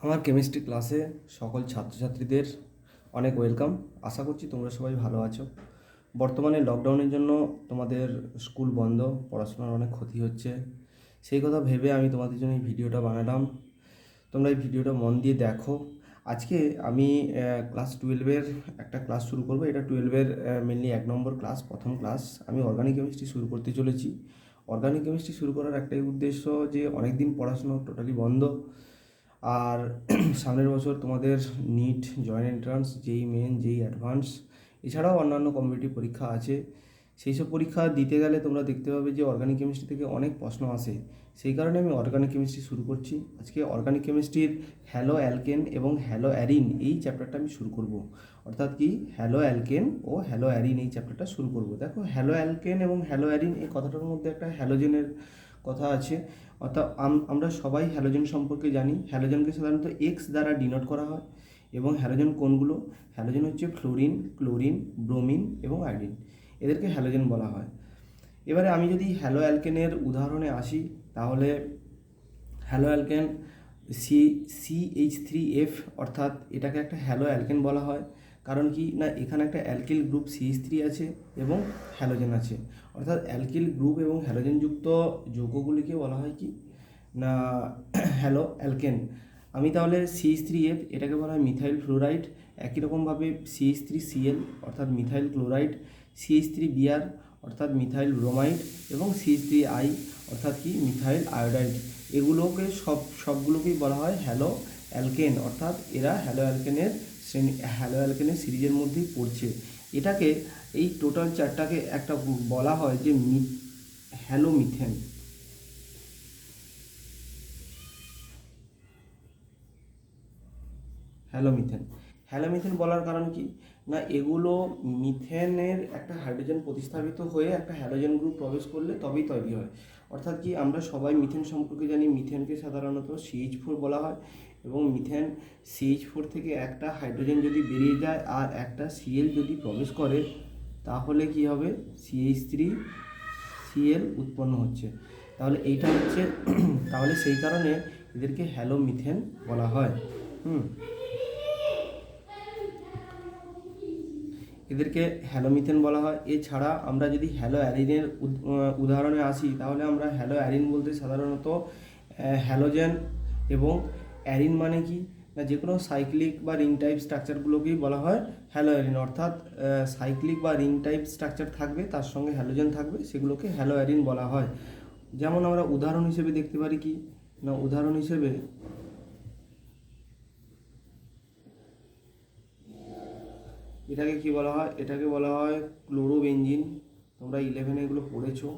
আমার কেমিস্ট্রি ক্লাসে সকল ছাত্রছাত্রীদের অনেক ওয়েলকাম। আশা করছি তোমরা সবাই ভালো আছো। বর্তমানে লকডাউনের জন্য তোমাদের স্কুল বন্ধ, পড়াশোনার অনেক ক্ষতি হচ্ছে। সেই কথা ভেবে আমি তোমাদের জন্য এই ভিডিওটা বানালাম। তোমরা এই ভিডিওটা মন দিয়ে দেখো। আজকে আমি ক্লাস 12-এর একটা ক্লাস শুরু করব। এটা 12-এর মেনলি 1 নম্বর ক্লাস, প্রথম ক্লাস। আমি অর্গানিক কেমিস্ট্রি শুরু করতে চলেছি। অর্গানিক কেমিস্ট্রি শুরু করার একটাই উদ্দেশ্য যে অনেক দিন পড়াশোনা টোটালি বন্ধ। আর সামনের বছর তোমাদের নিট, জয়েন্ট এন্ট্রান্স, যেই মেন, যেই অ্যাডভান্স, এছাড়াও অন্যান্য কম্পিটিটিভ পরীক্ষা আছে। সেই সব পরীক্ষা দিতে গেলে তোমরা দেখতে পাবে যে অর্গানিক কেমিস্ট্রি থেকে অনেক প্রশ্ন আসে। সেই কারণে আমি অর্গানিক কেমিস্ট্রি শুরু করছি। আজকে অর্গানিক কেমিস্ট্রির হ্যালো অ্যালকেন এবং হ্যালো অ্যারিন এই চ্যাপ্টারটা আমি শুরু করব। অর্থাৎ কি, হ্যালো অ্যালকেন ও হ্যালো অ্যারিন এই চ্যাপ্টারটা শুরু করব। দেখো, হ্যালো অ্যালকেন এবং হ্যালো অ্যারিন এই কথাটার মধ্যে একটা হ্যালোজেনের কথা আছে। অর্থাৎ আমরা সবাই হ্যালোজেন সম্পর্কে জানি। হ্যালোজেনকে সাধারণত এক্স দ্বারা ডিনোট করা হয়। এবং হ্যালোজেন কোনগুলো? হ্যালোজেন হচ্ছে ফ্লোরিন, ক্লোরিন, ব্রোমিন এবং আয়োডিন। এদেরকে হ্যালোজেন বলা হয়। এবারে আমি যদি হ্যালো অ্যালকেনের উদাহরণে আসি, তাহলে হ্যালো অ্যালকেন CH3F, অর্থাৎ এটাকে একটা হ্যালো অ্যালকেন বলা হয়। কারণ কি না, এখানে একটা অ্যালকিল গ্রুপ CH3 আছে এবং হ্যালোজেন আছে। অর্থাৎ অ্যালকিল গ্রুপ এবং হ্যালোজেনযুক্ত যৌগগুলিকে বলা হয় কি না, হ্যালো অ্যালকেন। আমি তাহলে CH3F, এটাকে বলা হয় মিথাইল ফ্লোরাইড। একই রকমভাবে CH3Cl অর্থাৎ মিথাইল ক্লোরাইড, CH3Br অর্থাৎ মিথাইল ব্রোমাইড এবং CH3I অর্থাৎ কি মিথাইল আয়োডাইড। এগুলোকে সবগুলোকেই বলা হয় হ্যালো অ্যালকেন। অর্থাৎ এরা হ্যালো অ্যালকেনের সিরিজের মধ্যেই পড়ছে। এটাকে, এই টোটাল চারটাকে একটা বলা হয় যে হ্যালোমিথেন। হ্যালোমিথেন বলার কারণ কি না, এগুলো মিথেনের একটা হাইড্রোজেন প্রতিস্থাপিত হয়ে একটা হ্যালোজেন গ্রুপ প্রবেশ করলে তবেই তৈরি হয়। অর্থাৎ কি, আমরা সবাই মিথেন সম্পর্কে জানি। মিথেনকে সাধারণত CH4 বলা হয় এবং মিথেন CH4 থেকে একটা হাইড্রোজেন যদি বেরিয়ে যায় আর একটা Cl যদি প্রবেশ করে, তাহলে কি হবে? CH3Cl উৎপন্ন হচ্ছে। তাহলে এইটা হচ্ছে তাহলে সেই কারণে এদেরকে হ্যালোমিথেন বলা হয়। এদেরকে হ্যালোমিথেন বলা হয়। এছাড়া আমরা যদি হ্যালো অ্যারিনের উদাহরণে আসি, তাহলে আমরা হ্যালো অ্যারিন বলতে সাধারণত হ্যালোজেন এবং অ্যারিন মানে কি না, যে কোনো সাইক্লিক বা রিং টাইপ স্ট্রাকচারগুলোকেই বলা হয় হ্যালো অ্যারিন। অর্থাৎ সাইক্লিক বা রিং টাইপ স্ট্রাকচার থাকবে, তার সঙ্গে হ্যালোজেন থাকবে, সেগুলোকে হ্যালো অ্যারিন বলা হয়। যেমন আমরা উদাহরণ হিসেবে দেখতে পারি কি না, উদাহরণ হিসেবে এটাকে কি বলা হয়? এটাকে বলা হয় ক্লোরোবেনজিন। তোমরা 11-এ এগুলো পড়েছো,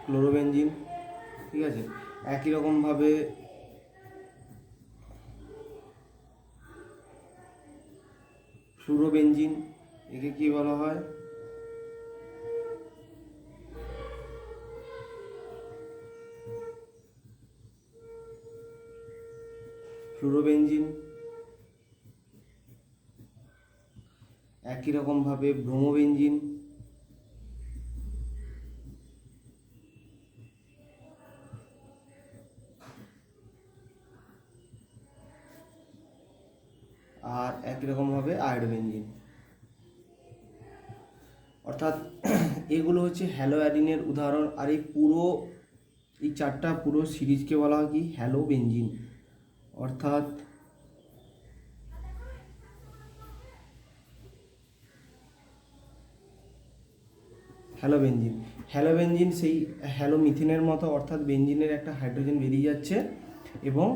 ক্লোরোবেনজিন। ঠিক আছে। একই রকমভাবে ফ্লুরোবেনজিন, একে কি বলা হয়? ফ্লুরোবেনজিন। একই রকমভাবে ব্রোমোবেনজিন। আর একই রকমভাবে আয়োডোবেনজিন। অর্থাৎ এগুলো হচ্ছে হ্যালো অ্যারিনের উদাহরণ। আর এই চারটা পুরো সিরিজকে বলা হয় কি হ্যালোবেনজিন। অর্থাৎ হ্যালোবেনজিন সেই হ্যালোমিথেনের মতো। অর্থাৎ বেনজিনের একটা হাইড্রোজেন বেরিয়ে যাচ্ছে এবং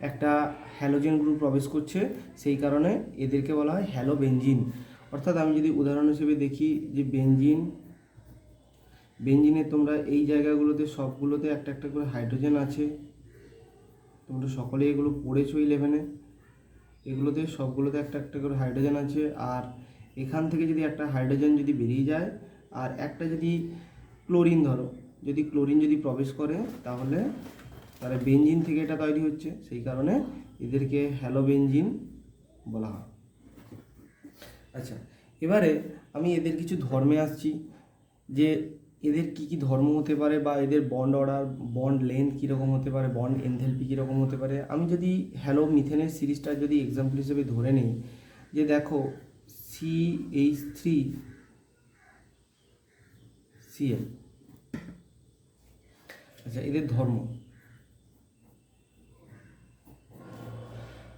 একটা হ্যালোজেন গ্রুপ প্রবেশ করছে, সেই কারণে এদেরকে বলা হয় হ্যালোবেনজিন। অর্থাৎ আমি যদি উদাহরণ হিসেবে দেখি যে বেনজিনের তোমরা এই জায়গাগুলোতে সবগুলোতে একটা একটা করে হাইড্রোজেন আছে। তোমরা সকলেই এগুলো পড়েছো 11-এ। এগুলোতে সবগুলোতে একটা একটা করে হাইড্রোজেন আছে। আর এখান থেকে যদি একটা হাইড্রোজেন যদি বেরিয়ে যায় আর একটা যদি ক্লোরিন, ধরো যদি ক্লোরিন যদি প্রবেশ করে, তাহলে বেনজিন থেকে এটা তৈরি হচ্ছে। সেই কারণে এদেরকে হ্যালোবেনজিন বলা হয়। আচ্ছা, এবারে আমি এদের কিছু ধর্মে আসছি। যে এদের কি কি ধর্ম হতে পারে বা এদের বন্ড অর্ডার, বন্ড লেন্থ কীরকম হতে পারে, বন্ড এনথেলপি কীরকম হতে পারে। আমি যদি হ্যালো মিথেনের সিরিজটা যদি এক্সাম্পল হিসেবে ধরে নিই, যে দেখো CH3Cl, আচ্ছা এদের ধর্ম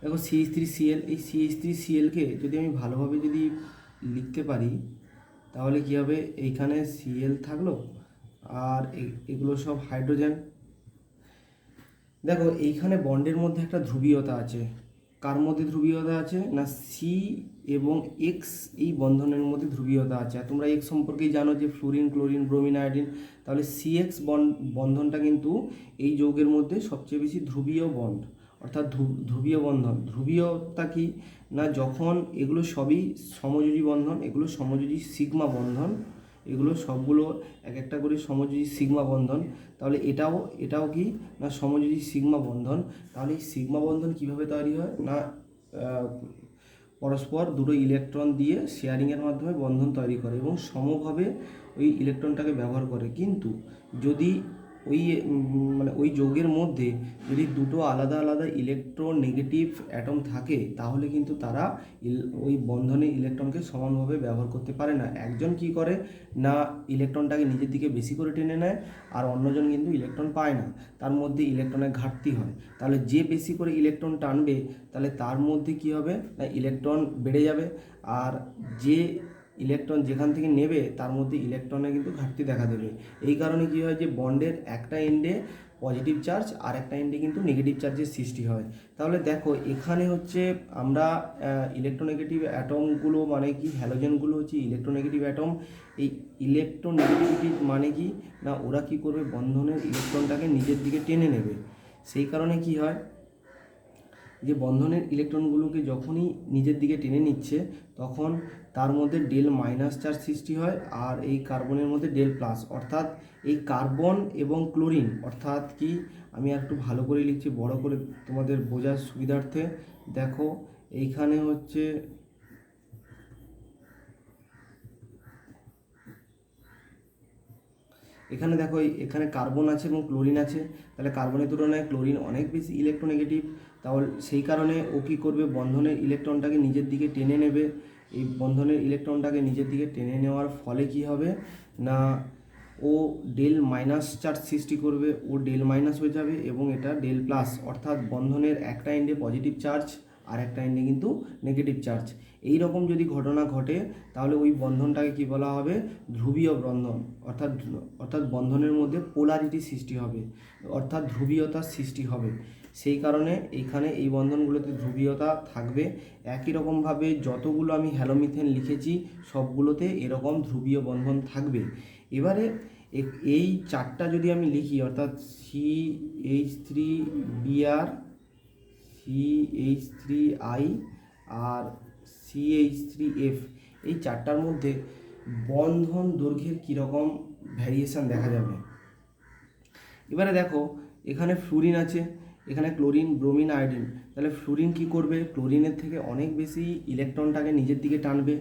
দেখো CH3Cl, এই CH3Clকে যদি আমি ভালোভাবে যদি লিখতে পারি তাহলে কী হবে, এইখানে Cl থাকলো আর এগুলো সব হাইড্রোজেন। দেখো এইখানে বন্ডের মধ্যে একটা ধ্রুবীয়তা আছে, কার মধ্যে ধ্রুবীয়তা আছে না সি এবং এক্স, এই বন্ধনের মধ্যে ধ্রুবীয়তা আছে। আর তোমরা এক্স সম্পর্কেই জানো যে ফ্লোরিন, ক্লোরিন, ব্রোমিন, আয়োডিন। তাহলে CX বন্ধনটা কিন্তু এই যৌগের মধ্যে সবচেয়ে বেশি ধ্রুবীয় বন্ড, অর্থাৎ ধ্রুবীয় বন্ধন। ধ্রুবীয়তা কি না, যখন এগুলো সবই সমযোজী বন্ধন, এগুলো সমযোজী সিগমা বন্ধন, এগুলো সবগুলো এক একটা করে সমযোজী সিগমা বন্ধন। তাহলে এটাও কি না সমযোজী সিগমা বন্ধন। তাহলে এই সিগমা বন্ধন কিভাবে তৈরি হয় না, পরস্পর দুটো ইলেকট্রন দিয়ে শেয়ারিংয়ের মাধ্যমে বন্ধন তৈরি করে এবং সমভাবে ওই ইলেকট্রনটাকে ব্যবহার করে। কিন্তু যদি ওই মানে ওই যৌগের মধ্যে যদি দুটো আলাদা আলাদা ইলেকট্রোনেগেটিভ অ্যাটম থাকে তাহলে কিন্তু তারা ওই বন্ধনে ইলেকট্রনকে সমানভাবে ব্যবহার করতে পারে না। একজন কি করে না ইলেকট্রনটাকে নিজের দিকে বেশি করে টেনে নেয়, আর অন্যজন কিন্তু ইলেকট্রন পায় না, তার মধ্যে ইলেকট্রনের ঘাটতি হয়। তাহলে যে বেশি করে ইলেকট্রন টানবে তাহলে তার মধ্যে কি হবে না ইলেকট্রন বেড়ে যাবে, আর যে ইলেকট্রন যেখান থেকে নেবে তার মধ্যে ইলেকট্রনের কিন্তু ঘাটতি দেখা দেবে। এই কারণে কী হয় যে বন্ডের একটা এন্ডে পজিটিভ চার্জ আর একটা এন্ডে কিন্তু নেগেটিভ চার্জের সৃষ্টি হয়। তাহলে দেখো এখানে হচ্ছে আমরা ইলেকট্রোনেগেটিভ অ্যাটমগুলো মানে কি, হ্যালোজেনগুলো হচ্ছে ইলেকট্রোনেগেটিভ অ্যাটম। এই ইলেকট্রোনেগেটিভিটি মানে কি না ওরা কি করবে, বন্ধনের ইলেকট্রনটাকে নিজের দিকে টেনে নেবে। সেই কারণে কি হয় যে বন্ধনের ইলেকট্রনগুলোকে যখনই নিজের দিকে টেনে নিচ্ছে তখন তার মধ্যে ডেল মাইনাস চার্জ সৃষ্টি হয়, আর এই কার্বনের মধ্যে ডেল প্লাস। অর্থাৎ এই কার্বন এবং ক্লোরিন, অর্থাৎ কি আমি একটু ভালো করে লিখছি বড় করে তোমাদের বোঝার সুবিধার্থে। দেখো এইখানে হচ্ছে এখানে দেখো এখানে কার্বন আছে এবং ক্লোরিন আছে, তাহলে কার্বনের তুলনায় ক্লোরিন অনেক বেশি ইলেকট্রোনেগেটিভ। তাহলে সেই কারণে ও কী করবে, বন্ধনের ইলেকট্রনটাকে নিজের দিকে টেনে নেবে। এই বন্ধনের ইলেকট্রনটাকে নিজের দিকে টেনে নেওয়ার ফলে কি হবে না ও ডেল মাইনাস চার্জ সৃষ্টি করবে, ও ডেল মাইনাস হয়ে যাবে এবং এটা ডেল প্লাস, অর্থাৎ বন্ধনের একটা এন্ডে পজিটিভ চার্জ আর একটা এন্ডে কিন্তু নেগেটিভ চার্জ। এই রকম যদি ঘটনা ঘটে তাহলে ওই বন্ধনটাকে কি বলা হবে, ধ্রুবীয় বন্ধন। অর্থাৎ বন্ধনের মধ্যে পোলারিটি সৃষ্টি হবে, অর্থাৎ ধ্রুবীয়তার সৃষ্টি হবে। সেই কারণে এইখানে এই বন্ধনগুলোতে ধ্রুবীয়তা থাকবে। একই রকমভাবে যতগুলো আমি হ্যালোমিথেন লিখেছি সবগুলোতে এরকম ধ্রুবীয় বন্ধন থাকবে। এবারে এই চারটা যদি আমি লিখি, অর্থাৎ CH3Br, CH3I আর CH3F, এই চারটার মধ্যে বন্ধন দৈর্ঘ্যের কীরকম ভ্যারিয়েশান দেখা যাবে। এবারে দেখো এখানে ফ্লুরিন আছে, এখানে ক্লোরিন, ব্রোমিন, আয়োডিন। তাহলে ফ্লুরিন কি করবে, ক্লোরিনের থেকে অনেক বেশি ইলেকট্রনটাকে নিজের দিকে টানবে,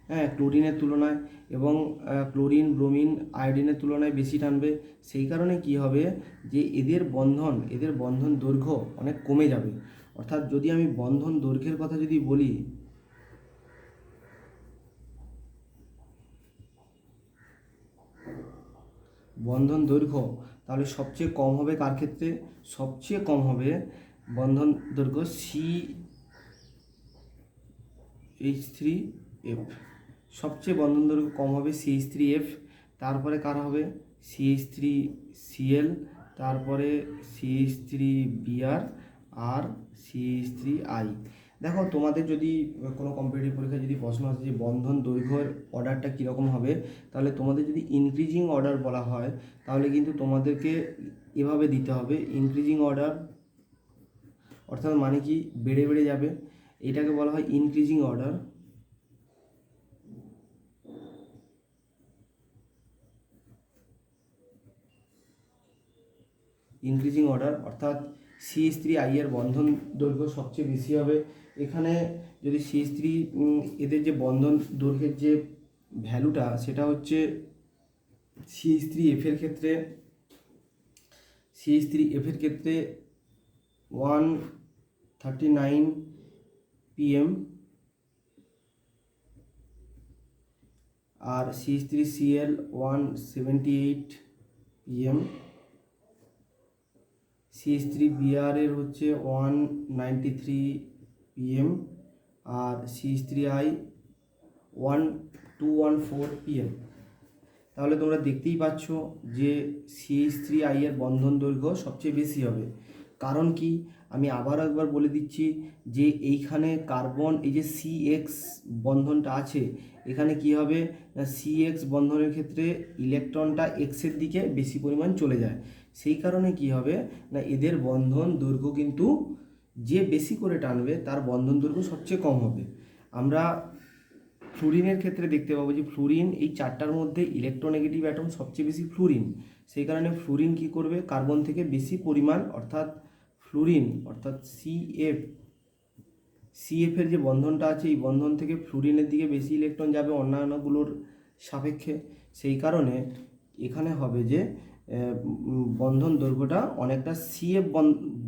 হ্যাঁ ক্লোরিনের তুলনায়, এবং ক্লোরিন, ব্রোমিন, আয়োডিনের তুলনায় বেশি টানবে। সেই কারণে কি হবে যে এদের বন্ধন দৈর্ঘ্য অনেক কমে যাবে। অর্থাৎ যদি আমি বন্ধন দৈর্ঘ্যের কথা যদি বলি, বন্ধন দৈর্ঘ্য তাহলে সবচেয়ে কম হবে কার ক্ষেত্রে, সবচেয়ে কম হবে বন্ধন দৈর্ঘ্য CH3F, সবচেয়ে বন্ধন দৈর্ঘ্য কম হবে CH3F। তারপরে কার হবে CH3Cl, তারপরে CH3Br আর CH3I। দেখো তোমাদের যদি কোনো কম্পিটিটিভ পরীক্ষায় যদি প্রশ্ন আসে যে বন্ধন দৈর্ঘ্যের অর্ডারটা কীরকম হবে, তাহলে তোমাদের যদি ইনক্রিজিং অর্ডার বলা হয় তাহলে কিন্তু তোমাদেরকে এভাবে দিতে হবে ইনক্রিজিং অর্ডার, অর্থাৎ মানে কি বেড়ে বেড়ে যাবে, এটাকে বলা হয় ইনক্রিজিং অর্ডার। ইনক্রিজিং অর্ডার অর্থাৎ CH3I এর বন্ধন দৈর্ঘ্য সবচেয়ে বেশি হবে। এখানে যদি CH3 এদের যে বন্ধন দৈর্ঘ্যের যে ভ্যালুটা সেটা হচ্ছে CH3F এর ক্ষেত্রে 139 pm, আর CH3Cl 178 pm, CH3Br এর হচ্ছে 193 pm, আর CH3I 1214 pm। তাহলে তোমরা দেখতেই পাচ্ছ যে CH3I এর বন্ধন দৈর্ঘ্য সবচেয়ে বেশি হবে। কারণ কি, আমি আবার একবার বলে দিচ্ছি যে এইখানে কার্বন, এই যে CX বন্ধনটা আছে, এখানে কি হবে না, CX বন্ধনের ক্ষেত্রে ইলেকট্রনটা এক্সের দিকে বেশি পরিমাণ চলে যায়। সেই কারণে কি হবে না, এদের বন্ধন দৈর্ঘ্য কিন্তু যে বেশি করে টানবে তার বন্ধন দৈর্ঘ্য সবচেয়ে কম হবে। আমরা ফ্লুরিনের ক্ষেত্রে দেখতে পাবো যে ফ্লুরিন, এই চারটার মধ্যে ইলেকট্রোনেগেটিভ অ্যাটম সবচেয়ে বেশি ফ্লুরিন। সেই কারণে ফ্লুরিন কি করবে, কার্বন থেকে বেশি পরিমাণ, অর্থাৎ ফ্লুরিন অর্থাৎ CF এর যে বন্ধনটা আছে, এই বন্ধন থেকে ফ্লুরিনের দিকে বেশি ইলেকট্রন যাবে অন্যান্যগুলোর সাপেক্ষে। সেই কারণে এখানে হবে যে বন্ধন দৈর্ঘ্যটা অনেকটা CF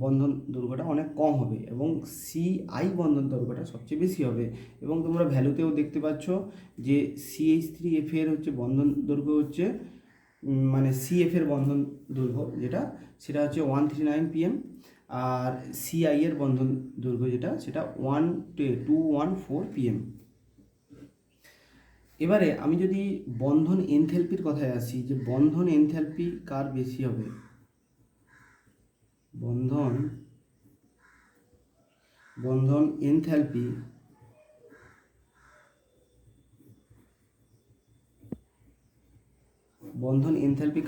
বন্ধন দৈর্ঘ্যটা অনেক কম হবে এবং CI বন্ধন দৈর্ঘ্যটা সবচেয়ে বেশি হবে। এবং তোমরা ভ্যালুতেও দেখতে পাচ্ছ যে CH3F এর হচ্ছে বন্ধন দৈর্ঘ্য হচ্ছে মানে CF এর বন্ধন দৈর্ঘ্য সেটা হচ্ছে 139 pm, আর CI এর বন্ধন দৈর্ঘ্য সেটা 214 pm। এবারে আমি যদি বন্ধন এনথ্যালপির কথায় আসি, যে বন্ধন এনথ্যালপি কার বেশি হবে, বন্ধন এনথ্যালপি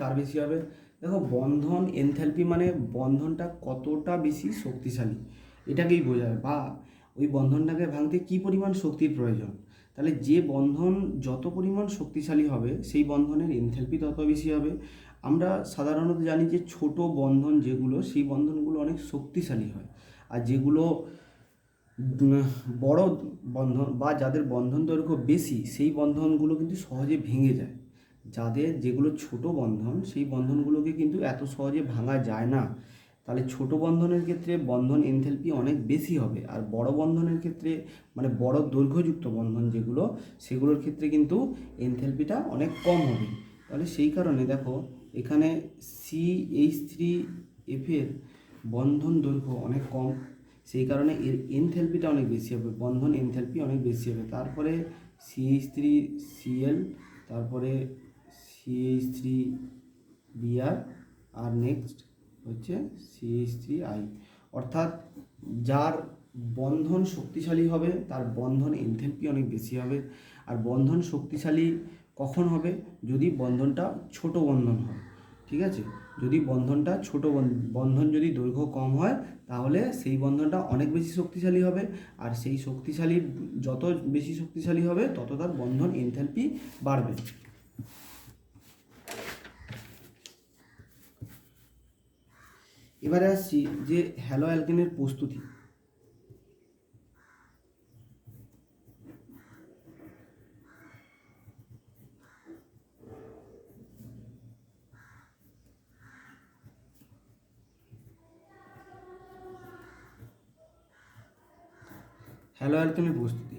কার বেশি হবে। দেখো, বন্ধন এনথ্যালপি মানে বন্ধনটা কতটা বেশি শক্তিশালী এটাকেই বোঝায়, বা ওই বন্ধনটাকে ভাঙতে কী পরিমাণ শক্তির প্রয়োজন। তাহলে যে বন্ধন যত পরিমাণ শক্তিশালী হবে সেই বন্ধনের এনথ্যালপি তত বেশি হবে। আমরা সাধারণত জানি যে ছোট বন্ধন যেগুলো, সেই বন্ধনগুলো অনেক শক্তিশালী হয়, আর যেগুলো বড় বন্ধন বা যাদের বন্ধন দৈর্ঘ্য বেশি, সেই বন্ধনগুলো কিন্তু সহজে ভেঙে যায়। যেগুলো ছোট বন্ধন, সেই বন্ধনগুলোকে কিন্তু এত সহজে ভাঙা যায় না। তাহলে ছোট বন্ধনের ক্ষেত্রে বন্ধন এনথ্যালপি অনেক বেশি হবে, আর বড় বন্ধনের ক্ষেত্রে মানে বড় দৈর্ঘ্যযুক্ত বন্ধন যেগুলো, সেগুলোর ক্ষেত্রে কিন্তু এনথ্যালপিটা অনেক কম হবে। তাহলে সেই কারণে দেখো, এখানে CH3F এর বন্ধন দৈর্ঘ্য অনেক কম, সেই কারণে এর এনথ্যালপিটা অনেক বেশি হবে, বন্ধন এনথ্যালপি অনেক বেশি হবে। তারপরে CH3Cl, তারপরে CH3Br, আর নেক্সট হচ্ছে CH3I। অর্থাৎ যার বন্ধন শক্তিশালী হবে তার বন্ধন এনথ্যালপি অনেক বেশি হবে। আর বন্ধন শক্তিশালী কখন হবে, যদি বন্ধনটা ছোট বন্ধন হয়। ঠিক আছে, যদি বন্ধনটা ছোট বন্ধন যদি দৈর্ঘ্য কম হয়, তাহলে সেই বন্ধনটা অনেক বেশি শক্তিশালী হবে, আর সেই যত বেশি শক্তিশালী হবে তত তার বন্ধন এনথ্যালপি বাড়বে। এবারে আসছি যে হ্যালো অ্যালকেনের প্রস্তুতি। হ্যালো অ্যালকেনের প্রস্তুতি,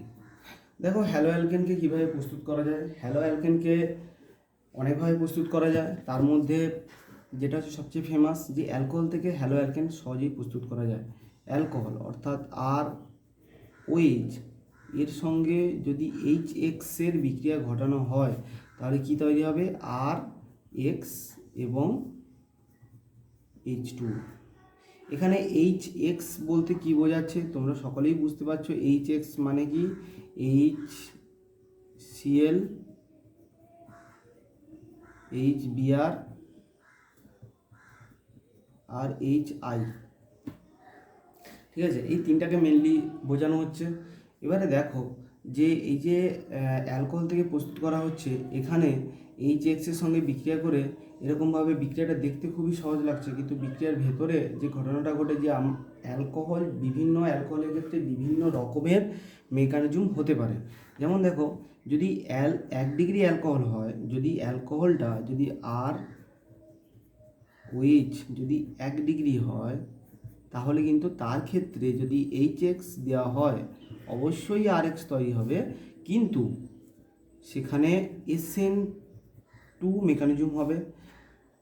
দেখো হ্যালো অ্যালকেনকে কীভাবে প্রস্তুত করা যায়। হ্যালো অ্যালকেনকে অনেকভাবে প্রস্তুত করা যায়, তার মধ্যে যেটা হচ্ছে সবচেয়ে ফেমাস, যে অ্যালকোহল থেকে হ্যালো অ্যালকেন সহজেই প্রস্তুত করা যায়। অ্যালকোহল অর্থাৎ OH এর সঙ্গে যদি HX এর বিক্রিয়া ঘটানো হয়, তাহলে কি তৈরি হবে, RX এবং H2। এখানে HX বলতে কি বোঝাচ্ছে তোমরা সকলেই বুঝতে পারছো। HX মানে কি, HCl, HBr আর HI। ঠিক আছে, এই তিনটাকে মেনলি বোঝানো হচ্ছে। এবারে দেখো যে এই যে অ্যালকোহল থেকে প্রস্তুত করা হচ্ছে, এখানে HX এর সঙ্গে বিক্রিয়া করে এরকমভাবে বিক্রিয়াটা দেখতে খুবই সহজ লাগছে, কিন্তু বিক্রিয়ার ভেতরে যে ঘটনাটা ঘটে, যে বিভিন্ন অ্যালকোহলের ক্ষেত্রে বিভিন্ন রকমের মেকানিজম হতে পারে। যেমন দেখো, যদি 1 ডিগ্রি অ্যালকোহল হয়, যদি অ্যালকোহলটা যদি আর ওএইচ যদি 1 ডিগ্রি হয়, তাহলে কিন্তু তার ক্ষেত্রে যদি এইচএক্স দেওয়া হয় অবশ্যই আরএক্স তৈরি হবে, কিন্তু সেখানে SN2 মেকানিজম হবে।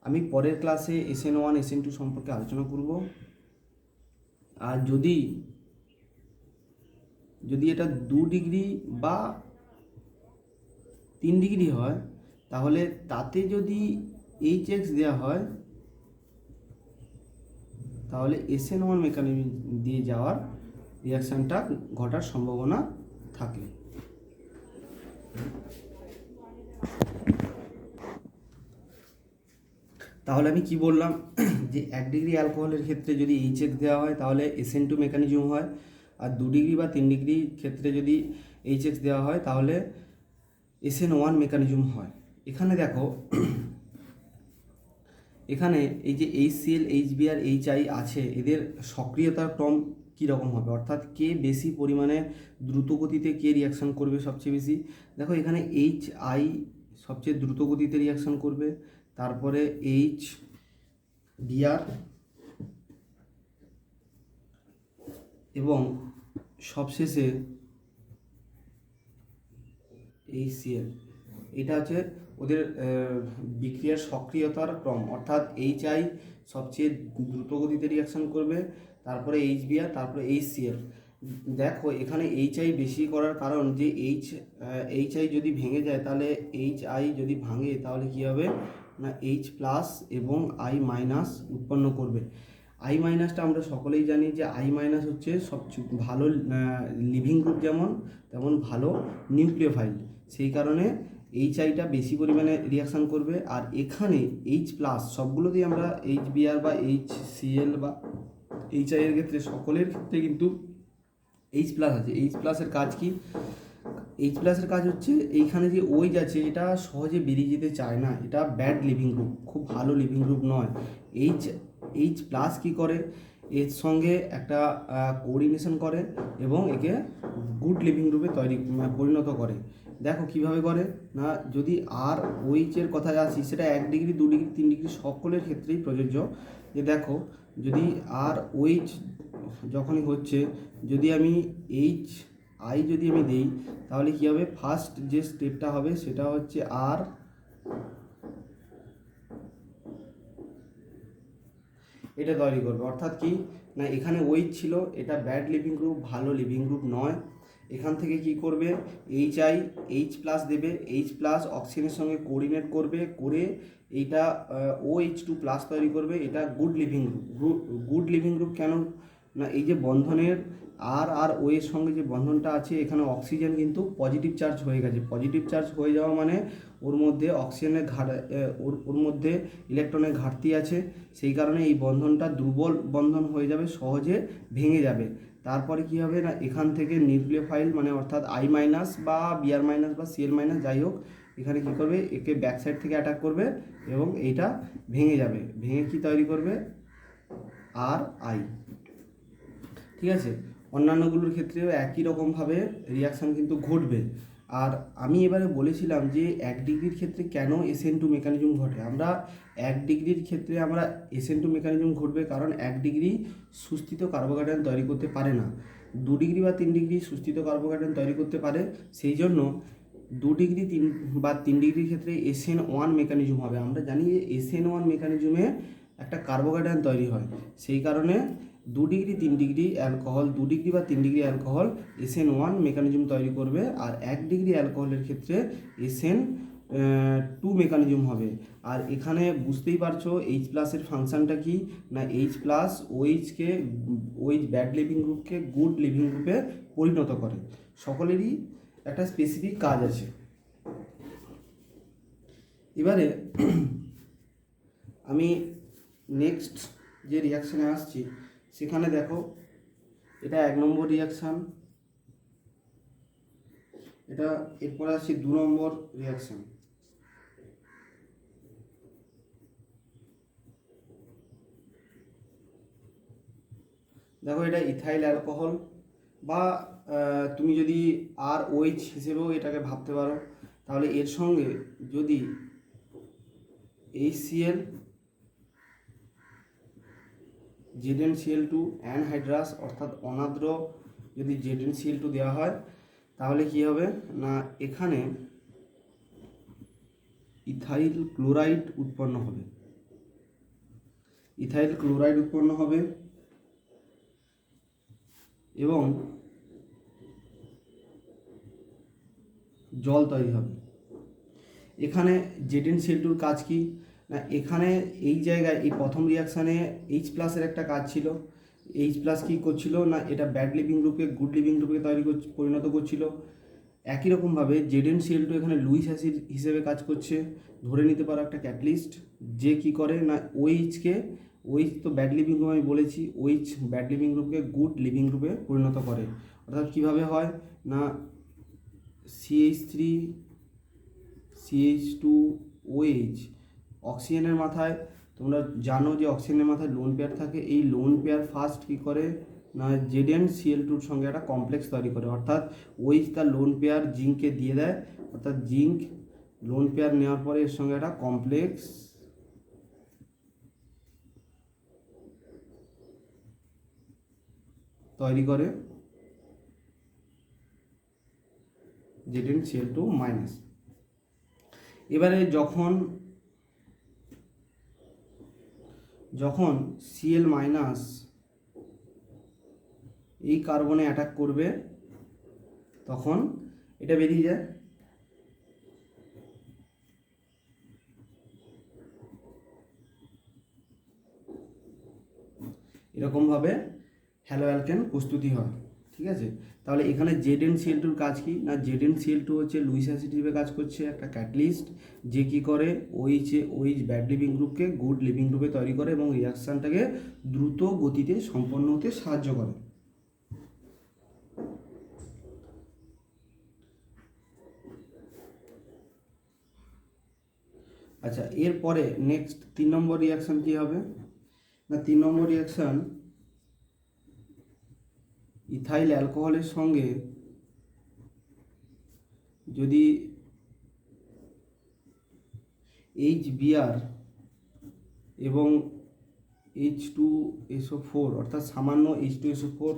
আমি পরের ক্লাসে SN1 SN2 সম্পর্কে আলোচনা করব। আর যদি এটা 2 ডিগ্রি বা 3 ডিগ্রি হয়, তাহলে তাতে যদি এইচএক্স দেওয়া হয়, তাহলে SN1 মেকানিজম দিয়ে যাওয়ার রিয়াকশানটা ঘটার সম্ভাবনা থাকে। তাহলে আমি কি বললাম, যে 1 ডিগ্রি অ্যালকোহলের ক্ষেত্রে যদি এইচএক্স দেওয়া হয় তাহলে SN2 মেকানিজম হয়, আর 2 ডিগ্রি বা 3 ডিগ্রি ক্ষেত্রে যদি এইচএক্স দেওয়া হয় তাহলে SN1 মেকানিজম হয়। এখানে দেখো, এখানে এই যে HCl HBr HI আছে, এদের সক্রিয়তার ক্রম কীরকম হবে, অর্থাৎ কে বেশি পরিমাণে দ্রুত গতিতে কে রিয়াকশান করবে সবচেয়ে বেশি। দেখো এখানে HI সবচেয়ে দ্রুত গতিতে রিয়াকশান করবে, তারপরে HBr এবং সবশেষে HCl। এটা হচ্ছে ওদের বিক্রিয়ার সক্রিয়তার ক্রম, অর্থাৎ HI সবচেয়ে দ্রুত গতিতে রিয়াকশান করবে, তারপরে HBr, তারপরে HCl। দেখো এখানে HI বেশি করার কারণ যে HI যদি ভেঙে যায়, তাহলে HI যদি ভাঙে তাহলে কী হবে না, H প্লাস এবং I মাইনাস উৎপন্ন করবে। I মাইনাসটা আমরা সকলেই জানি যে I মাইনাস হচ্ছে সবচেয়ে ভালো লিভিং গ্রুপ, যেমন তেমন ভালো নিউক্লিওফাইল, সেই কারণে HIটা বেশি পরিমাণে রিয়াকশান করবে। আর এখানে H প্লাস সবগুলোতেই আমরা HBr বা HCl বা HI এর ক্ষেত্রে সকলের ক্ষেত্রে কিন্তু H প্লাস আছে। H প্লাসের কাজ কি? H প্লাসের কাজ হচ্ছে এইখানে যে OH আছে এটা সহজে বেরিয়ে যেতে চায় না, এটা ব্যাড লিভিং গ্রুপ, খুব ভালো লিভিং গ্রুপ নয়। H প্লাস কী করে, এর সঙ্গে একটা কোঅর্ডিনেশন করে এবং একে গুড লিভিং গ্রুপে পরিণত করে। দেখো কিভাবে করে না, যদি আর OH এর কথা আসি, সেটা 1 ডিগ্রি 2 ডিগ্রি 3 ডিগ্রি সকলের ক্ষেত্রেই প্রযোজ্য। যে দেখো যদি আর OH যখনই হচ্ছে, যদি আমি HI যদি আমি দিই, তাহলে কী হবে, ফার্স্ট যে স্টেপটা হবে সেটা হচ্ছে আর এটা তৈরি করবে, অর্থাৎ কি না, এখানে OH ছিল, এটা ব্যাড লিভিং গ্রুপ, ভালো লিভিং গ্রুপ নয়। এখান থেকে কি করবে, HI H প্লাস দেবে, H প্লাস অক্সিজেনের সঙ্গে কোঅর্ডিনেট করবে, করে এইটা OH2 প্লাস তৈরি করবে, এটা good living group. Good living group কেন না, এই যে বন্ধনের আর ও এর সঙ্গে যে বন্ধনটা আছে, এখানে অক্সিজেন কিন্তু পজিটিভ চার্জ হয়ে গেছে। পজিটিভ চার্জ হয়ে যাওয়া মানে ওর মধ্যে অক্সিজেনের ওর মধ্যে ইলেকট্রনের ঘাটতি আছে, সেই কারণে এই বন্ধনটা দুর্বল বন্ধন হয়ে যাবে, সহজে ভেঙে যাবে। তারপরে কী হবে না, এখান থেকে নিউক্লিওফাইল মানে অর্থাৎ I মাইনাস বা Br মাইনাস বা Cl মাইনাস যাই হোক, এখানে কী করবে, একে ব্যাক সাইড থেকে অ্যাটাক করবে এবং এইটা ভেঙে যাবে। ভেঙে কি তৈরি করবে, RI। ঠিক আছে, অন্যান্যগুলোর ক্ষেত্রেও একই রকমভাবে রিয়াকশান কিন্তু ঘটবে। আর আমি এবারে বলেছিলাম যে 1 ডিগ্রির ক্ষেত্রে কেন SN2 মেকানিজম ঘটে। আমরা 1 ডিগ্রির ক্ষেত্রে আমরা SN2 মেকানিজম ঘটবে কারণ 1 ডিগ্রি সুস্থিত কার্বোহাইড্রেট তৈরি করতে পারে না, 2 ডিগ্রি বা 3 ডিগ্রি সুস্থিত কার্বোহাইড্রেট তৈরি করতে পারে। সেই জন্য 2 ডিগ্রি বা 3 ডিগ্রির ক্ষেত্রে SN1 মেকানিজম হবে। আমরা জানি যে SN1 মেকানিজমে একটা কার্বোহাইড্রেট তৈরি হয়, সেই কারণে 2 ডিগ্রি 3 ডিগ্রি অ্যালকোহল, 2 ডিগ্রি বা 3 ডিগ্রি অ্যালকোহল SN1 মেকানিজম তৈরি করবে, আর 1 ডিগ্রি অ্যালকোহলের ক্ষেত্রে SN2 মেকানিজম হবে। আর এখানে বুঝতেই পারছো H প্লাসের ফাংশানটা কি না, H প্লাস OHকে OH ব্যাড লিভিং গ্রুপকে গুড লিভিং গ্রুপে পরিণত করে। সকলেরই একটা স্পেসিফিক কাজ আছে। এবারে আমি নেক্সট যে রিয়াকশানে আসছি, সেখানে দেখো এটা 1 নম্বর রিয়াকশান, এটা এরপরে আসছি 2 নম্বর রিয়াকশান। দেখো এটা ইথাইল অ্যালকোহল বা তুমি যদি আর ওইচ হিসেবেও এটাকে ভাবতে পারো, তাহলে এর সঙ্গে যদি HCl ZnCl2 অ্যানহাইড্রাস অর্থাৎ অনাদ্র যদি ZnCl2 দেওয়া হয়, তাহলে কি হবে না এখানে ইথাইল ক্লোরাইড উৎপন্ন হবে। ইথাইল ক্লোরাইড উৎপন্ন হবে এবং জল তৈরি হবে। এখানে ZnCl2-র কাজ কি না, এখানে এই জায়গায় এই প্রথম রিয়াকশানে H+ একটা কাজ ছিল। H+ কী করছিল না, এটা ব্যাড লিভিং গ্রুপকে গুড লিভিং গ্রুপে পরিণত করছিল। একই রকমভাবে ZnCl2 এখানে লুইস অ্যাসিড হিসেবে কাজ করছে, ধরে নিতে পারো একটা ক্যাটালিস্ট, যে কি করে না OH তো ব্যাড লিভিং গ্রুপ আমি বলেছি, OH ব্যাড লিভিং গ্রুপকে গুড লিভিং গ্রুপে পরিণত করে। অর্থাৎ কীভাবে হয় না CH3 CH2OH অক্সিজেনের মাথায়, তোমরা জানো যে অক্সিজেনের মাথায় লোন পেয়ার থাকে, এই লোন পেয়ার ফার্স্ট কী করে না ZnCl2-র সঙ্গে একটা কমপ্লেক্স তৈরি করে। অর্থাৎ OH তার লোন পেয়ার জিঙ্ককে দিয়ে দেয়, অর্থাৎ জিঙ্ক লোন পেয়ার নেওয়ার পরে এর সঙ্গে একটা কমপ্লেক্স তৈরি করে ZnCl2-। এবারে যখন Cl- এই কার্বনে অ্যাটাক করবে তখন এটা বেরিয়ে যায়। এরকমভাবে হ্যালো অ্যালকেন প্রস্তুতি হয়। ঠিক আছে, তাহলে এখানে ZnCl2-র কাজ কি না, ZnCl2 হচ্ছে লুইস অ্যাসিড হিসেবে কাজ করছে, একটা ক্যাটালিস্ট, যে কি করে OH ব্যাড লিভিং গ্রুপকে গুড লিভিং গ্রুপে তৈরি করে এবং রিয়াকশানটাকে দ্রুত গতিতে সম্পন্ন হতে সাহায্য করে। আচ্ছা, এরপরে নেক্সট 3 নম্বর রিয়াকশান কী হবে না, 3 নম্বর রিয়াকশান ইথাইল অ্যালকোহলের সঙ্গে যদি HBr এবং H2SO4 অর্থাৎ সামান্য H2SO4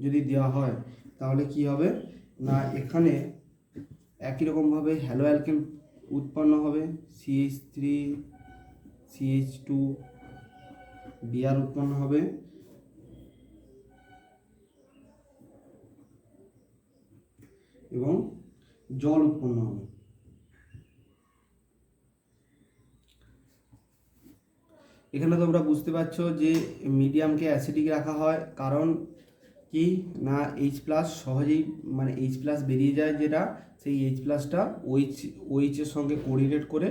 যদি দেওয়া হয়, তাহলে কি হবে না এখানে একই রকমভাবে হ্যালো অ্যালকেন উৎপন্ন হবে, CH3 CH2Br উৎপন্ন হবে এবং জল উৎপন্ন হবে। এখানে তোমরা বুঝতে পারছো যে মিডিয়ামকে অ্যাসিডিক রাখা হয়, কারণ কি না H+ সহজেই মানে H+ বেরিয়ে যায়, যেটা সেই H+টা OH-এর সঙ্গে কোরিলেট করে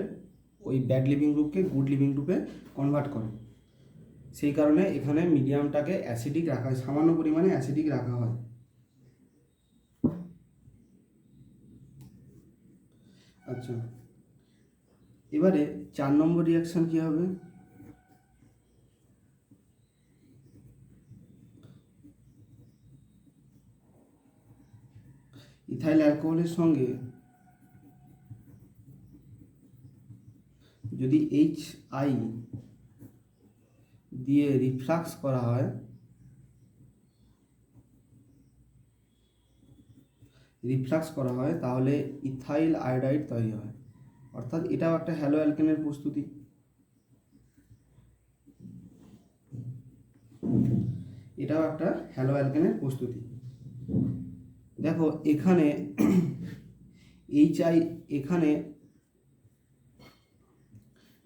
ওই ব্যাড লিভিং গ্রুপকে গুড লিভিং গ্রুপে কনভার্ট করে। সেই কারণে এখানে মিডিয়ামটাকে অ্যাসিডিক রাখা হয়, সামান্য পরিমাণে অ্যাসিডিক রাখা হয়। আচ্ছা, এবারে 4 নম্বর রিয়াকশান কী হবে, ইথাইল অ্যালকোহলের সঙ্গে যদি HI দিয়ে রিফ্লাক্স করা হয়, তাহলে ইথাইল আয়োডাইড তৈরি হয়। অর্থাৎ এটাও একটা হ্যালো অ্যালকেনের প্রস্তুতি। দেখো এখানে HI এখানে